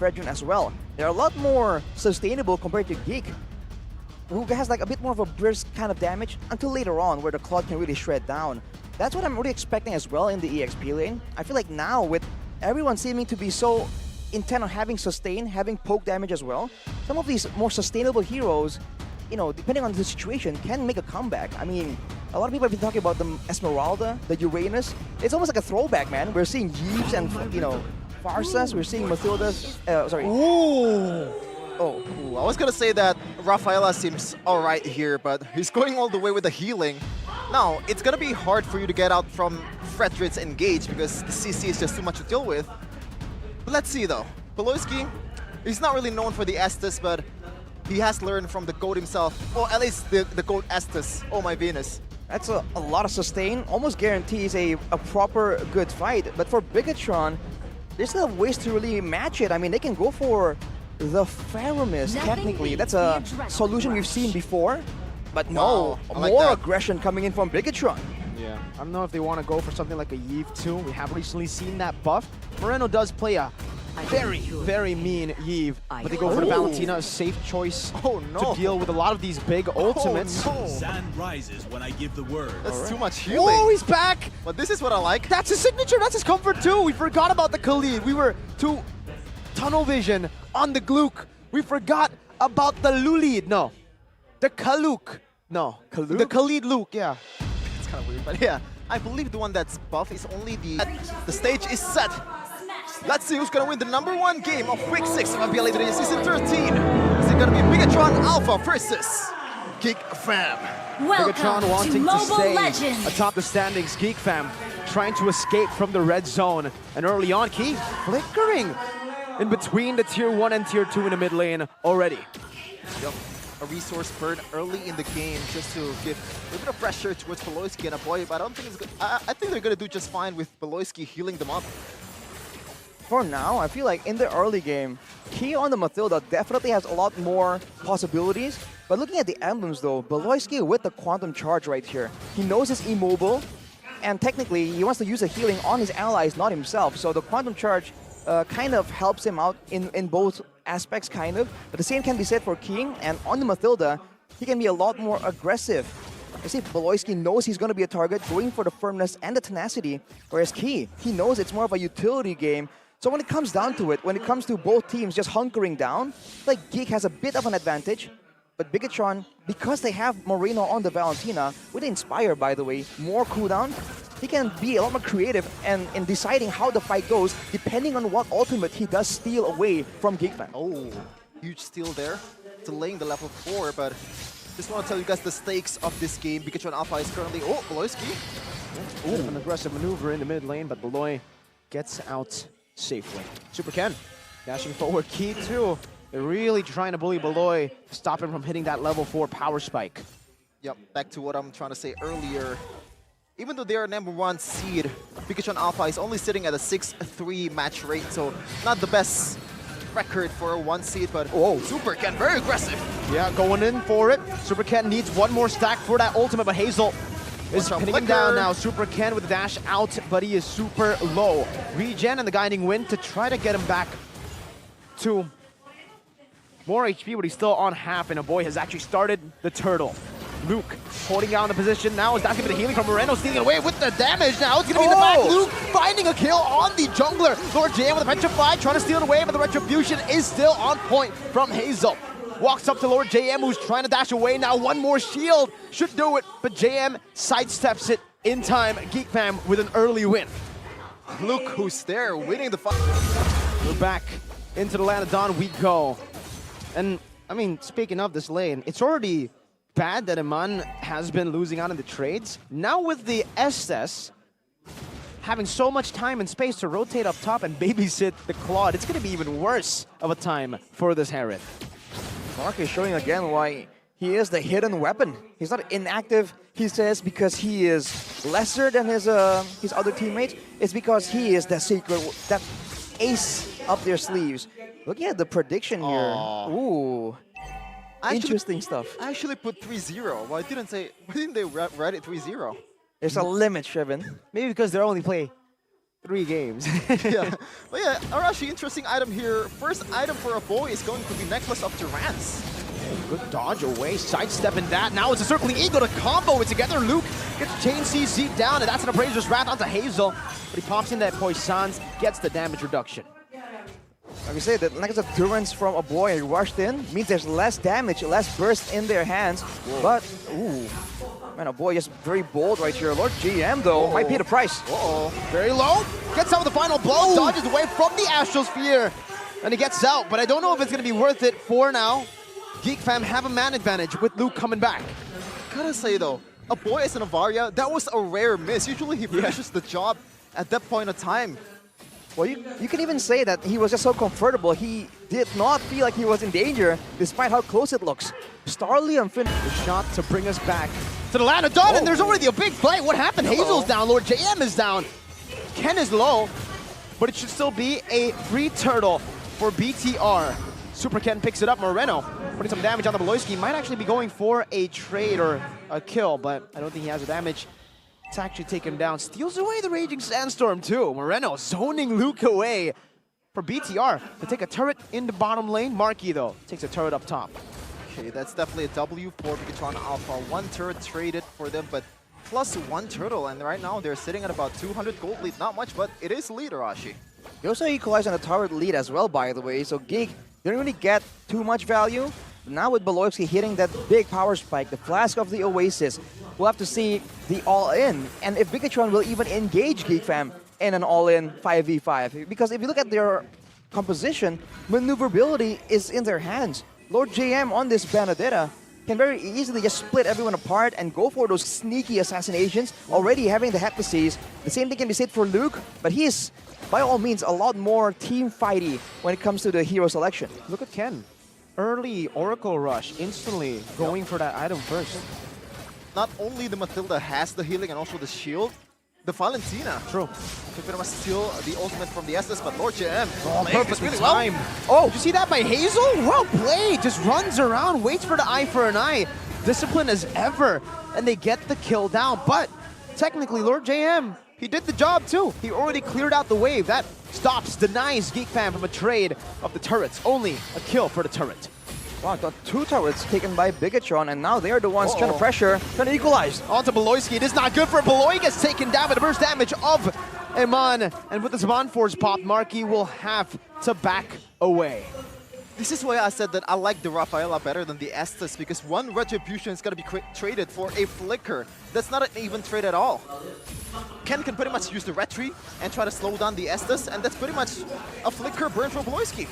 Fredrin as well. They're a lot more sustainable compared to Geek, who has like a bit more of a brisk kind of damage until later on where the Claude can really shred down. That's what I'm really expecting as well in the EXP lane. I feel like now with everyone seeming to be so intent on having sustain, having poke damage as well, some of these more sustainable heroes, you know, depending on the situation, can make a comeback. I mean, a lot of people have been talking about the Esmeralda, the Uranus. It's almost like a throwback, man. We're seeing Yves and, you know, Farsas. We're seeing Mathilda's, sorry. Ooh! Oh. Ooh, I was gonna say that Rafaela seems alright here, but he's going all the way with the healing. Now, it's gonna be hard for you to get out from Fredrin's engage because the CC is just too much to deal with. But let's see though. Beloyski, he's not really known for the Estus, but he has learned from the GOAT himself. Or at least the GOAT Estus. Oh my Venus. That's a lot of sustain. Almost guarantees a proper good fight. But for Bigetron, they still have ways to really match it. I mean, they can go for the Pharaohs, technically. That's a solution we've seen before. But no, like more that. aggression coming in from Bigetron. Yeah, I don't know if they want to go for something like a Yves too. We have recently seen that buff. Moreno does play a very mean Yves, but they go for the Valentina, a safe choice to deal with a lot of these big ultimates. Oh, no. Sand rises when I give the word. That's too much healing. Oh, he's back! But this is what I like. That's his signature, that's his comfort too. We forgot about the Khalid. We were too tunnel vision on the Glook. We forgot about the Lulid. No, the Kaluk. No, Kaluk? the Khalid Luke, yeah. It's kind of weird, but yeah. I believe the one that's buff is only the stage is set. Let's see who's gonna win the #1 game of Week 6 of MPLIDS13 Season 13. Is it gonna be Bigetron Alpha versus Geek Fam? Bigetron Welcome wanting to to Mobile stay Legends. atop the standings. Geek Fam trying to escape from the red zone. And early on, Key flickering in between the Tier 1 and Tier 2 in the mid lane already. Yep. A resource burn early in the game just to give a bit of pressure towards Beloyski and Aboy, but I don't think it's good. I think they're gonna do just fine with Beloyski healing them up. For now, I feel like in the early game, Key on the Mathilda definitely has a lot more possibilities. But looking at the emblems though, Beloyski with the Quantum Charge right here, he knows he's immobile, and technically he wants to use the healing on his allies, not himself. So the Quantum Charge kind of helps him out in both aspects, kind of. But the same can be said for King, and on the Mathilda, he can be a lot more aggressive. I see Beloyski knows he's going to be a target, going for the firmness and the tenacity, whereas Key, he knows it's more of a utility game. So when it comes down to it, when it comes to both teams just hunkering down, like Geek has a bit of an advantage, but Bigetron, because they have Moreno on the Valentina, with Inspire, by the way, more cooldown, he can be a lot more creative and in deciding how the fight goes, depending on what ultimate he does steal away from Geekman. Oh, huge steal there, delaying the level 4, but just want to tell you guys the stakes of this game. Bigetron Alpha is currently, Beloyski. Ooh, an aggressive maneuver in the mid lane, but Beloy gets out safely. Super Ken dashing forward. Key too. They're really trying to bully Beloy to stop him from hitting that level 4 power spike. Yep, back to what I'm trying to say earlier. Even though they are #1 seed, Bigetron Alpha is only sitting at a 6-3 match rate, so not the best record for a 1 seed, but Super Ken, very aggressive. Yeah, going in for it. Super Ken needs one more stack for that ultimate, but Hazel is pinning him down now. Super Ken with the dash out, but he is super low. Regen and the Guiding Wind to try to get him back to more HP, but he's still on half, and a boy has actually started the turtle. Luke holding down the position now. Is that going to be the healing from Moreno, stealing away with the damage now? It's going to be the back. Luke finding a kill on the jungler. Lord JM with the Petrify, trying to steal it away, but the Retribution is still on point from Hazel. Walks up to Lord JM, who's trying to dash away now. One more shield should do it, but JM sidesteps it in time. Geek Fam with an early win. Look who's there, winning the fight. We're back into the land of Dawn we go. And, I mean, speaking of this lane, it's already bad that Iman has been losing out in the trades. Now with the Estes having so much time and space to rotate up top and babysit the Claude, it's going to be even worse of a time for this Herod. Mark is showing again why he is the hidden weapon. He's not inactive, he says, because he is lesser than his other teammates. It's because he is the secret, that ace up their sleeves. Looking at the prediction here, ooh, interesting stuff. I actually put 3-0. Why didn't they write it 3-0? There's a limit, Shevin. Maybe because they're only play 3 games. Yeah. But yeah, Arashi, interesting item here. First item for a boy is going to be Necklace of Durance. Good dodge away, sidestepping that. Now it's a circling eagle to combo it together. Luke gets Chain CC down, and that's an Abraser's Wrath onto Hazel. But he pops in that Poissons, gets the damage reduction. Like we say, the Necklace of Durance from a boy rushed in means there's less damage, less burst in their hands. Whoa. But, ooh, man, a boy just very bold right here. Lord GM, though, might pay the price. Uh-oh. Very low. Gets out with the final blow. Ooh. Dodges away from the Astrosphere. And he gets out, but I don't know if it's going to be worth it for now. Geek fam have a man advantage with Luke coming back. Gotta say, though, a boy as an Avaria, that was a rare miss. Usually he finishes the job at that point of time. Well, you can even say that he was just so comfortable. He did not feel like he was in danger, despite how close it looks. Starlium finished the shot to bring us back to the land of dawn, and there's already a big play. What happened? Hazel's down, Lord JM is down. Ken is low, but it should still be a free turtle for BTR. Super Ken picks it up. Moreno putting some damage on the Beloyski. Might actually be going for a trade or a kill, but I don't think he has the damage to actually take him down. Steals away the Raging Sandstorm too. Moreno zoning Luke away for BTR to take a turret in the bottom lane. Marky though takes a turret up top. Okay, that's definitely a W for Bigetron Alpha. 1 turret traded for them, but plus 1 turtle, and right now they're sitting at about 200 gold lead. Not much, but it is lead, Arashi. They also equalized on the turret lead as well, by the way, so Geek didn't really get too much value. Now with Beloyski hitting that big power spike, the Flask of the Oasis, we'll have to see the all-in, and if Bigetron will even engage Geek fam in an all-in 5v5. Because if you look at their composition, maneuverability is in their hands. Lord JM on this Benedetta can very easily just split everyone apart and go for those sneaky assassinations, already having the Heptases. The same thing can be said for Luke, but he is, by all means, a lot more team fighty when it comes to the hero selection. Look at Ken. Early Oracle Rush, instantly going for that item first. Not only the Matilda has the healing and also the shield, the Valentina. True. Can pretty much steal the ultimate from the Estes, but Lord JM perfectly really timed. well. Oh, did you see that by Hazel? Well played. Just runs around, waits for the eye for an eye. Discipline as ever, and they get the kill down. But technically, Lord JM, he did the job too. He already cleared out the wave. That stops, denies Geek fam from a trade of the turrets. Only a kill for the turret. Wow, got 2 turrets taken by Bigetron, and now they're the ones trying to pressure, trying to equalize. Onto Beloyski. It is not good for Beloy. Gets taken down by the burst damage of Iman. And with the Zaman Force pop, Marky will have to back away. This is why I said that I like the Rafaela better than the Estes, because 1 Retribution is going to be traded for a Flicker. That's not an even trade at all. Ken can pretty much use the Retri and try to slow down the Estes, and that's pretty much a Flicker burn from Beloyski.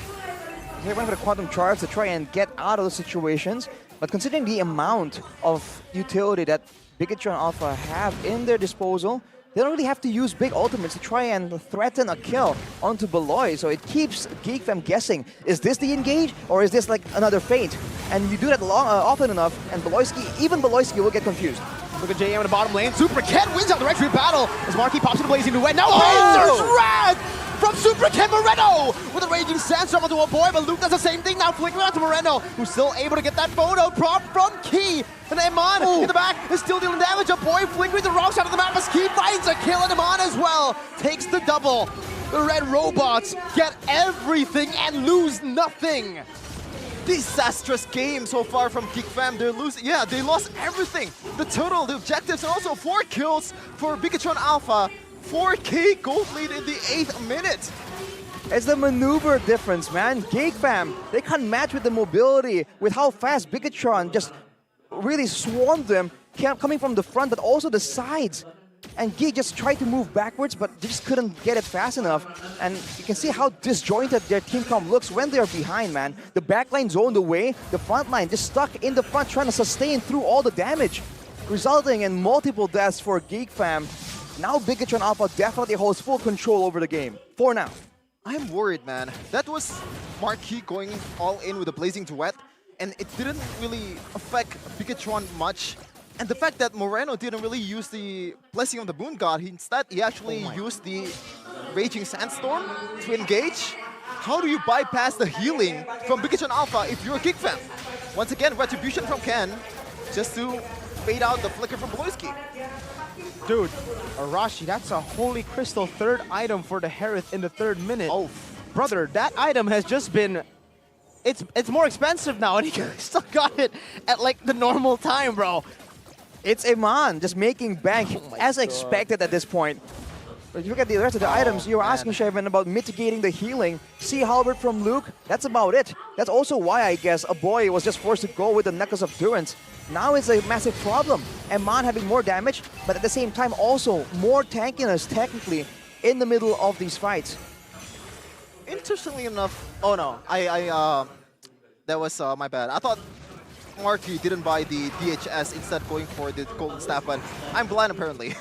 They went for the Quantum Charge to try and get out of those situations, but considering the amount of utility that Bigetron Alpha have in their disposal, they don't really have to use big ultimates to try and threaten a kill onto Beloy, so it keeps Geek fam guessing, is this the engage, or is this like another feint? And you do that often enough, and even Beloyski will get confused. Look at JM in the bottom lane. Super Ken wins out the retreat battle as Marky pops into Blazing Duet. Now Razor's Wrath from Super Ken Moreno with a Raging Sandstorm onto a boy, but Luke does the same thing now, flickering out to Moreno, who's still able to get that photo prop from Key. And Iman in the back is still dealing damage. A boy flickering the wrong side of the map as Key finds a kill, and Iman as well takes the double. The red robots get everything and lose nothing. Disastrous game so far from Geek fam. They're losing. Yeah, they lost everything. The total, the objectives, and also 4 kills for Bigetron Alpha. 4K gold lead in the 8th minute. It's the maneuver difference, man. Geek fam, they can't match with the mobility, with how fast Bigetron just really swarmed them, coming from the front, but also the sides. And Geek just tried to move backwards, but they just couldn't get it fast enough. And you can see how disjointed their team comp looks when they're behind, man. The backline zoned away, the front line just stuck in the front, trying to sustain through all the damage, resulting in multiple deaths for Geek fam. Now Bigetron Alpha definitely holds full control over the game, for now. I'm worried, man. That was Marquis going all in with a Blazing Duet, and it didn't really affect Bigetron much. And the fact that Moreno didn't really use the Blessing of the Moon God, instead he actually used the Raging Sandstorm to engage. How do you bypass the healing from Bigetron Alpha if you're a Geek fan? Once again, Retribution from Ken, just to bait out the flicker from Bigetron. Dude, Arashi, that's a Holy Crystal third item for the Harith in the 3rd minute. Oh, Brother, that item has just been... It's more expensive now, and he still got it at like the normal time, bro. It's Iman just making bank Oh my as God. expected at this point. But if you look at the rest of the items, you were asking Shaven about mitigating the healing. See Halberd from Luke, that's about it. That's also why I guess a boy was just forced to go with the Necklace of Durance. Now it's a massive problem. Iman having more damage, but at the same time also more tankiness technically in the middle of these fights. interestingly enough, oh no, that was my bad. I thought Marky didn't buy the DHS instead going for the golden staff, but I'm blind apparently.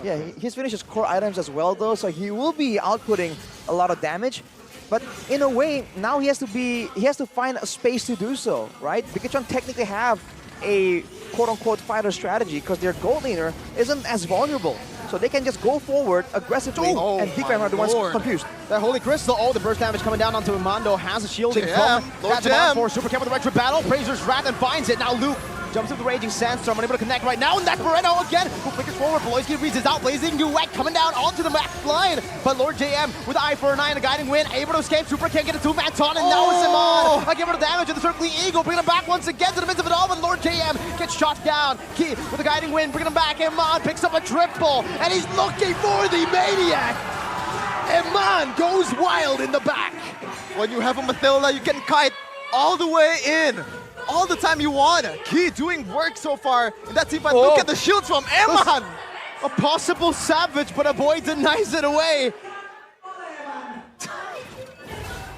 Yeah, he's finished his core items as well though, so he will be outputting a lot of damage. But in a way, now he has to find a space to do so, right? Bigetron technically have a quote-unquote fighter strategy because their gold laner isn't as vulnerable. So they can just go forward aggressively, Oh and Geek my are the ones lord. confused. That Holy Crystal, oh, the burst damage coming down onto Imando, has a shielding Jam, from Lord that demand Jam. for Super Cam with the retro battle. Praiser's Wrath and finds it. Now Luke jumps into the Raging Sandstorm, unable to connect right now, and that's Moreno again, who flickers forward. Bigetron reads his out, blazing duet coming down onto the back line. But Lord JM with the eye for a 9, a guiding win, able to escape. Super can't get a 2-man taunt, and now it's Iman. I give her the damage of the Circling Eagle, bringing him back once again to the midst of it all, but Lord JM gets shot down. Key with the guiding win, bringing him back. Iman picks up a triple, and he's looking for the Maniac. Iman goes wild in the back. When you have a Mathilda, you can kite all the way in. All the time you want. Key doing work so far in that team fight. Look at the shields from Iman. A possible savage, but a boy denies it away.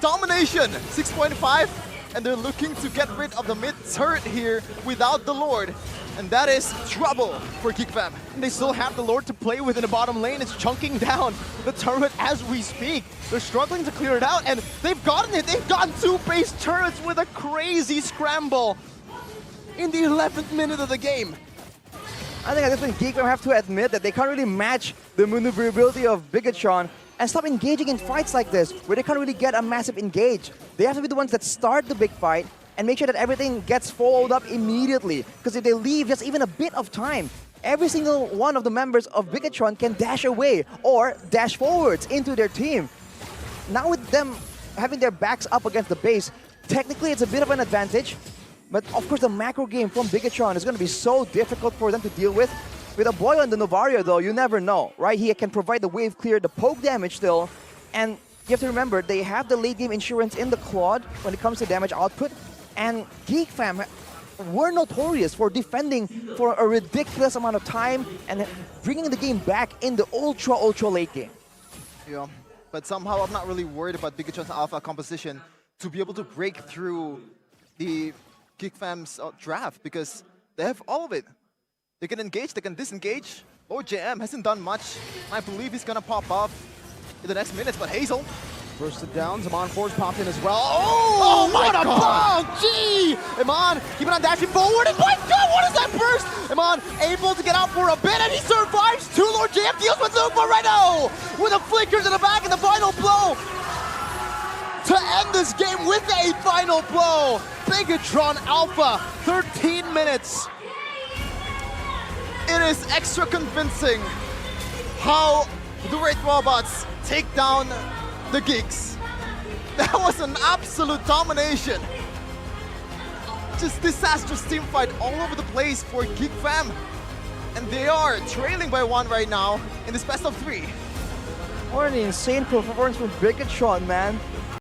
Domination, 6.5. And they're looking to get rid of the mid turret here without the Lord. And that is trouble for Geek Fam. And they still have the Lord to play with in the bottom lane. It's chunking down the turret as we speak. They're struggling to clear it out, and they've gotten it. They've gotten 2 base turrets with a crazy scramble in the 11th minute of the game. I think at this point, Geek have to admit that they can't really match the maneuverability of Bigetron and stop engaging in fights like this, where they can't really get a massive engage. They have to be the ones that start the big fight and make sure that everything gets followed up immediately. Because if they leave just even a bit of time, every single one of the members of Bigetron can dash away or dash forwards into their team. Now with them having their backs up against the base, technically it's a bit of an advantage. But of course the macro game from Bigetron is going to be so difficult for them to deal with. With a boy on the Novaria though, you never know, right? He can provide the wave clear, the poke damage still. And you have to remember, they have the late game insurance in the Claude when it comes to damage output. And Geek Fam were notorious for defending for a ridiculous amount of time and bringing the game back in the ultra late game. Yeah, but somehow I'm not really worried about Bigetron's alpha composition to be able to break through the Geek Fam's draft because they have all of it. They can engage, they can disengage. Lord JM hasn't done much. I believe he's gonna pop off in the next minutes, but Hazel. Bursted down, Zaman Force popped in as well. Oh, my what a God. bomb! Gee! Iman keeping on dashing forward, and my God, what is that burst? Iman able to get out for a bit, and he survives. 2 Lord JM deals with Luke Moreno with the flickers in the back and the final blow to end this game with a final blow. Bigetron Alpha, 13 minutes. It is extra convincing how the Wraith Robots take down the Geeks. That was an absolute domination. Just disastrous team fight all over the place for Geek Fam. And they are trailing by 1 right now in this best of 3. What an insane performance from Bigetron, man.